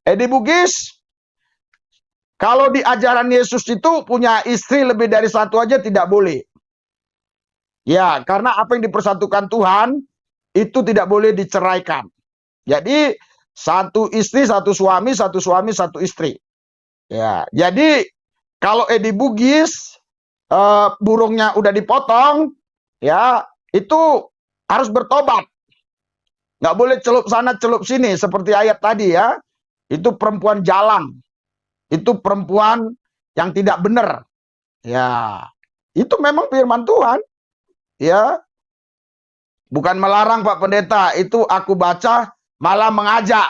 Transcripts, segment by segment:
Edi Bugis, kalau di ajaran Yesus itu punya istri lebih dari satu aja tidak boleh. Ya, karena apa yang dipersatukan Tuhan itu tidak boleh diceraikan. Jadi satu istri, satu suami, satu istri. Ya, jadi kalau Edi Bugis burungnya udah dipotong, ya itu harus bertobat. Nggak boleh celup sana celup sini seperti ayat tadi ya. Itu perempuan jalang, itu perempuan yang tidak benar. Ya, itu memang firman Tuhan. Ya, bukan melarang Pak Pendeta, itu aku baca malah mengajak.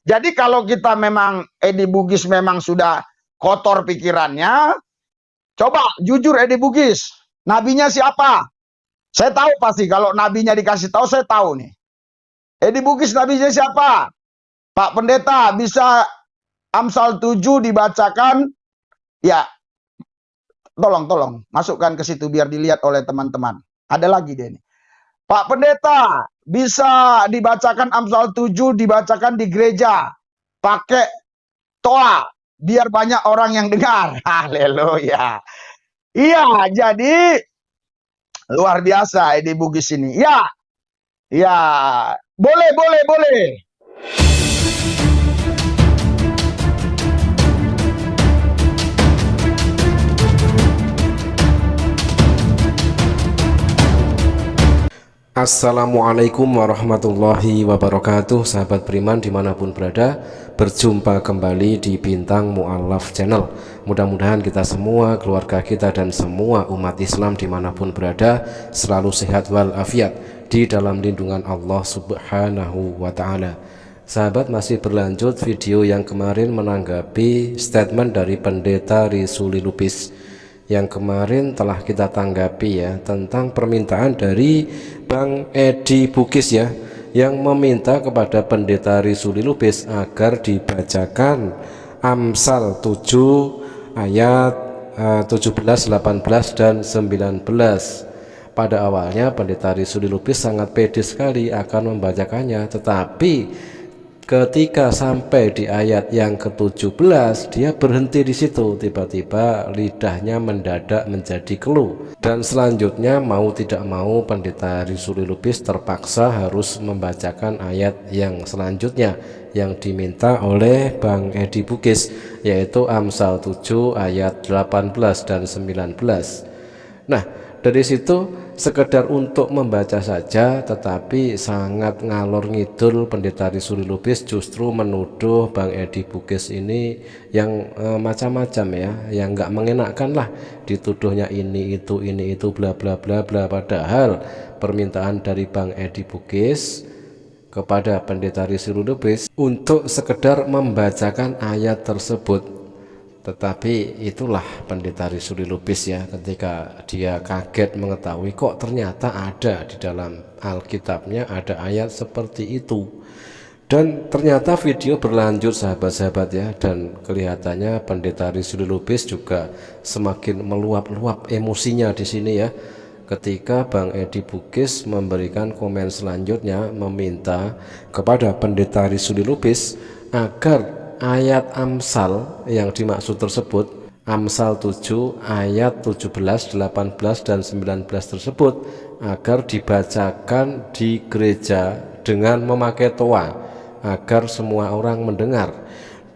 Jadi kalau kita memang Edi Bugis memang sudah kotor pikirannya, coba jujur Edi Bugis, nabinya siapa? Saya tahu pasti kalau nabinya dikasih tahu saya tahu nih. Edi Bugis nabinya siapa? Pak Pendeta bisa Amsal 7 dibacakan, ya tolong masukkan ke situ biar dilihat oleh teman-teman. Ada lagi dia nih. Pak Pendeta, bisa dibacakan Amsal 7 dibacakan di gereja. Pakai toa biar banyak orang yang dengar. Haleluya. Iya, jadi luar biasa Edi Bugis ini. Ya. Ya, boleh. Assalamualaikum warahmatullahi wabarakatuh. Sahabat beriman dimanapun berada, berjumpa kembali di Bintang Mu'alaf Channel. Mudah-mudahan kita semua, keluarga kita dan semua umat Islam dimanapun berada selalu sehat walafiat di dalam lindungan Allah Subhanahu wa ta'ala. Sahabat, masih berlanjut video yang kemarin menanggapi statement dari Pendeta Risuli Lubis yang kemarin telah kita tanggapi ya, tentang permintaan dari Bang Edi Bugis ya, yang meminta kepada Pendeta Risuli Lubis agar dibacakan Amsal 7 ayat 17, 18 dan 19. Pada awalnya Pendeta Risuli Lubis sangat pede sekali akan membacakannya, tetapi ketika sampai di ayat yang ke-17 dia berhenti di situ. Tiba-tiba lidahnya mendadak menjadi keluh, dan selanjutnya mau tidak mau Pendeta Risuli Lubis terpaksa harus membacakan ayat yang selanjutnya yang diminta oleh Bang Edi Bugis, yaitu Amsal 7 ayat 18 dan 19. Nah, dari situ sekedar untuk membaca saja, tetapi sangat ngalor ngidul Pendeta Risuli Lubis justru menuduh Bang Edi Bugis ini yang macam-macam ya, yang nggak mengenakan lah, dituduhnya ini itu bla bla bla bla. Padahal permintaan dari Bang Edi Bugis kepada Pendeta Risuli Lubis untuk sekedar membacakan ayat tersebut. Tetapi itulah Pendeta Risuli Lubis ya, ketika dia kaget mengetahui kok ternyata ada di dalam Alkitabnya ada ayat seperti itu. Dan ternyata video berlanjut sahabat-sahabat ya, dan kelihatannya Pendeta Risuli Lubis juga semakin meluap-luap emosinya di sini ya, ketika Bang Edi Bugis memberikan komen selanjutnya meminta kepada Pendeta Risuli Lubis agar ayat Amsal yang dimaksud tersebut, Amsal 7 ayat 17, 18 dan 19 tersebut, agar dibacakan di gereja dengan memakai toa agar semua orang mendengar.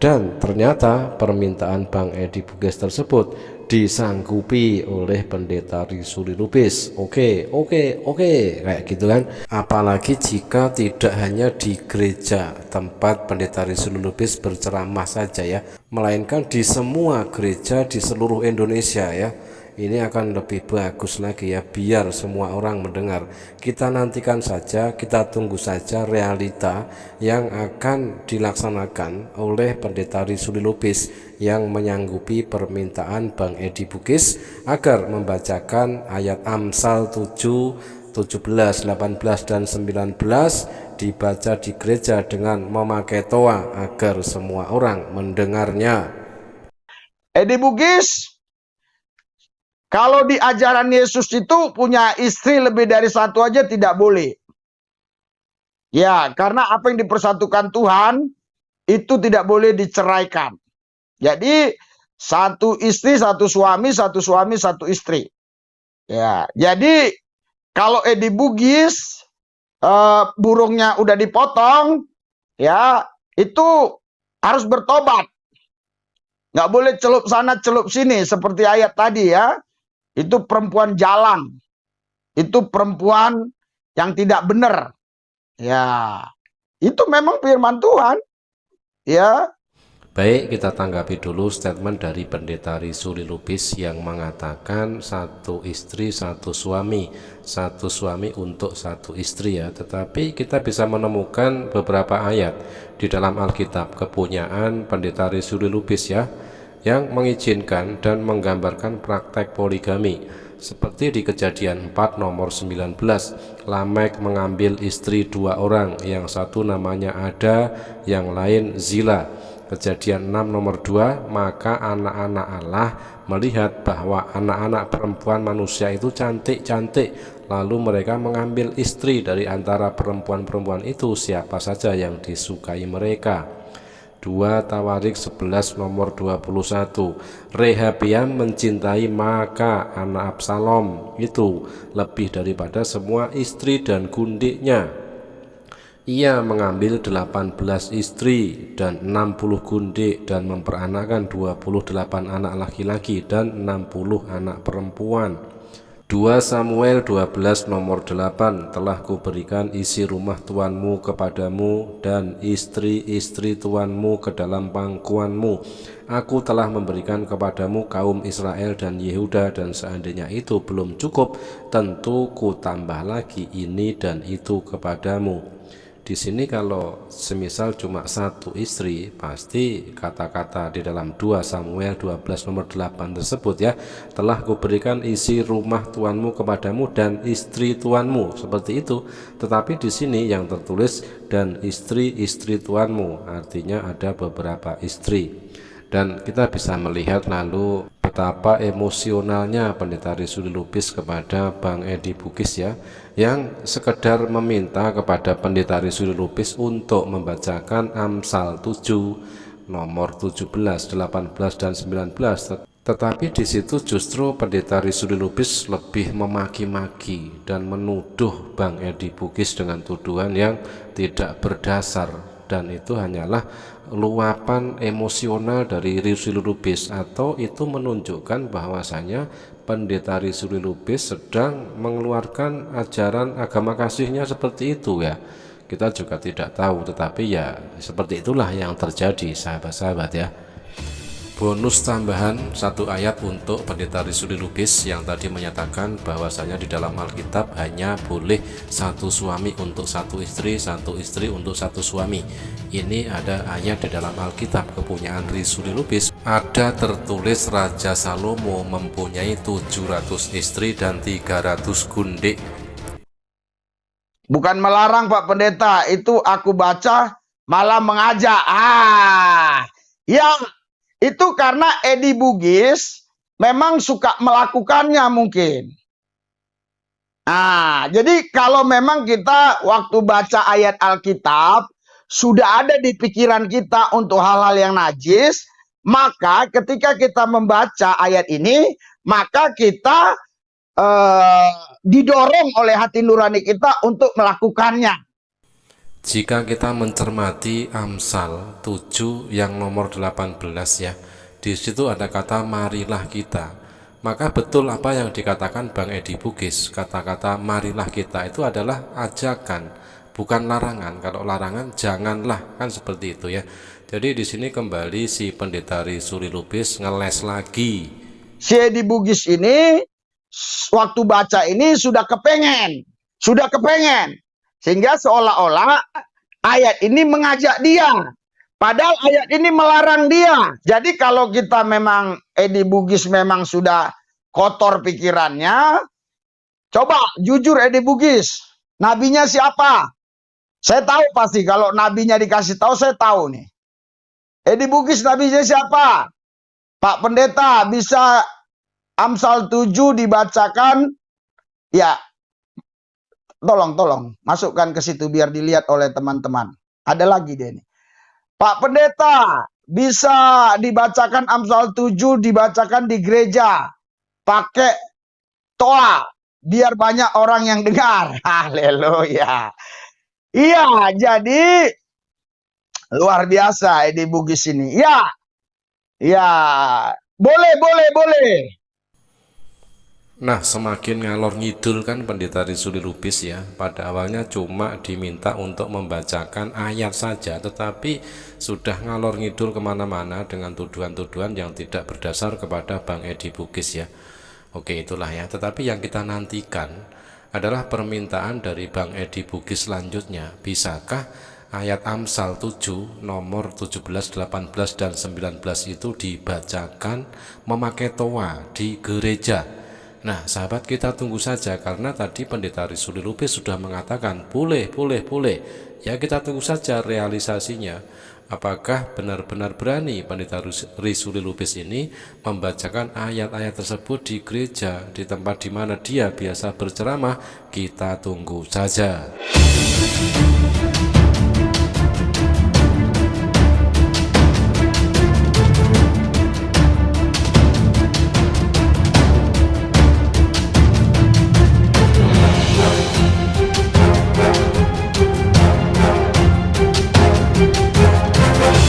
Dan ternyata permintaan Bang Edi Bugis tersebut disanggupi oleh Pendeta Risuli Lubis. Oke, kayak gitu kan. Apalagi jika tidak hanya di gereja tempat Pendeta Risuli Lubis berceramah saja ya, melainkan di semua gereja di seluruh Indonesia ya. Ini akan lebih bagus lagi ya, biar semua orang mendengar. Kita nantikan saja, kita tunggu saja realita yang akan dilaksanakan oleh Pendeta Risuli Lubis yang menyanggupi permintaan Bang Edi Bugis agar membacakan ayat Amsal 7, 17, 18 dan 19 dibaca di gereja dengan memakai toa agar semua orang mendengarnya. Edi Bugis, kalau di ajaran Yesus itu punya istri lebih dari satu aja tidak boleh. Ya, karena apa yang dipersatukan Tuhan itu tidak boleh diceraikan. Jadi satu istri, satu suami, satu suami, satu istri. Ya, jadi kalau Edi Bugis burungnya udah dipotong, ya itu harus bertobat. Nggak boleh celup sana celup sini seperti ayat tadi ya. Itu perempuan jalang. Itu perempuan yang tidak benar. Ya, itu memang firman Tuhan. Ya. Baik, kita tanggapi dulu statement dari Pendeta Rizuli Lubis yang mengatakan satu istri satu suami untuk satu istri ya. Tetapi kita bisa menemukan beberapa ayat di dalam Alkitab kepunyaan Pendeta Rizuli Lubis ya, yang mengizinkan dan menggambarkan praktek poligami. Seperti di Kejadian 4 nomor 19, Lamek mengambil istri 2 orang, yang satu namanya Ada, yang lain Zila. Kejadian 6 nomor 2, maka anak-anak Allah melihat bahwa anak-anak perempuan manusia itu cantik-cantik, lalu mereka mengambil istri dari antara perempuan-perempuan itu siapa saja yang disukai mereka. 2 Tawarik 11 nomor 21, Rehabiam mencintai Maaka anak Absalom itu lebih daripada semua istri dan gundiknya. Ia mengambil 18 istri dan 60 gundik dan memperanakkan 28 anak laki-laki dan 60 anak perempuan. 2 Samuel 12 nomor 8, telah kuberikan isi rumah tuanmu kepadamu dan istri-istri tuanmu ke dalam pangkuanmu. Aku telah memberikan kepadamu kaum Israel dan Yehuda, dan seandainya itu belum cukup, tentu ku tambah lagi ini dan itu kepadamu. Di sini kalau semisal cuma satu istri, pasti kata-kata di dalam 2 Samuel 12 nomor 8 tersebut ya, telah kuberikan isi rumah tuanmu kepadamu dan istri tuanmu, seperti itu. Tetapi di sini yang tertulis dan istri-istri tuanmu, artinya ada beberapa istri. Dan kita bisa melihat lalu betapa emosionalnya Pendeta Rizuli Lubis kepada Bang Edi Bugis ya, yang sekedar meminta kepada Pendeta Rizuli Lubis untuk membacakan Amsal 7 nomor 17, 18 dan 19. Tetapi di situ justru Pendeta Rizuli Lubis lebih memaki-maki dan menuduh Bang Edi Bugis dengan tuduhan yang tidak berdasar, dan itu hanyalah luapan emosional dari Rizuli Lubis, atau itu menunjukkan bahwasanya Pendeta Rizuli Lubis sedang mengeluarkan ajaran agama kasihnya seperti itu ya. Kita juga tidak tahu, tetapi ya seperti itulah yang terjadi sahabat-sahabat ya. Bonus tambahan satu ayat untuk Pendeta Rizuli Lubis yang tadi menyatakan bahwasanya di dalam Alkitab hanya boleh satu suami untuk satu istri untuk satu suami. Ini ada ayat di dalam Alkitab kepunyaan Rizuli Lubis. Ada tertulis Raja Salomo mempunyai 700 istri dan 300 gundik. Bukan melarang Pak Pendeta, itu aku baca malah mengajak. Yang itu karena Edi Bugis memang suka melakukannya mungkin. Jadi kalau memang kita waktu baca ayat Alkitab sudah ada di pikiran kita untuk hal-hal yang najis, maka ketika kita membaca ayat ini, maka kita didorong oleh hati nurani kita untuk melakukannya. Jika kita mencermati Amsal 7 yang nomor 18 ya, di situ ada kata marilah kita. Maka betul apa yang dikatakan Bang Edi Bugis, kata-kata marilah kita itu adalah ajakan, bukan larangan. Kalau larangan janganlah, kan seperti itu ya. Jadi di sini kembali si Pendeta Rizuli Lubis ngeles lagi. Si Edi Bugis ini waktu baca ini sudah kepengen, sehingga seolah-olah ayat ini mengajak dia, padahal ayat ini melarang dia. Jadi kalau kita memang Edi Bugis memang sudah kotor pikirannya, coba jujur Edi Bugis, nabinya siapa? Saya tahu pasti kalau nabinya dikasih tahu, saya tahu nih. Edi Bugis nabinya siapa? Pak Pendeta, bisa Amsal 7 dibacakan? Ya, tolong masukkan ke situ biar dilihat oleh teman-teman. Ada lagi dia ini. Pak Pendeta, bisa dibacakan Amsal 7, dibacakan di gereja. Pakai toa, biar banyak orang yang dengar. Haleluya. Iya, jadi luar biasa di Bugis ini. Ya, ya, boleh, boleh, boleh. Nah, semakin ngalor ngidul kan Pendeta Rizuli Lubis ya. Pada awalnya cuma diminta untuk membacakan ayat saja, tetapi sudah ngalor ngidul kemana-mana dengan tuduhan-tuduhan yang tidak berdasar kepada Bang Edi Bugis ya. Oke, itulah ya. Tetapi yang kita nantikan adalah permintaan dari Bang Edi Bugis selanjutnya. Bisakah ayat Amsal 7 nomor 17, 18, dan 19 itu dibacakan memakai toa di gereja? Nah, sahabat, kita tunggu saja karena tadi Pendeta Rizuli Lubis sudah mengatakan boleh. Ya, kita tunggu saja realisasinya. Apakah benar-benar berani Pendeta Rizuli Lubis ini membacakan ayat-ayat tersebut di gereja, di tempat di mana dia biasa berceramah? Kita tunggu saja.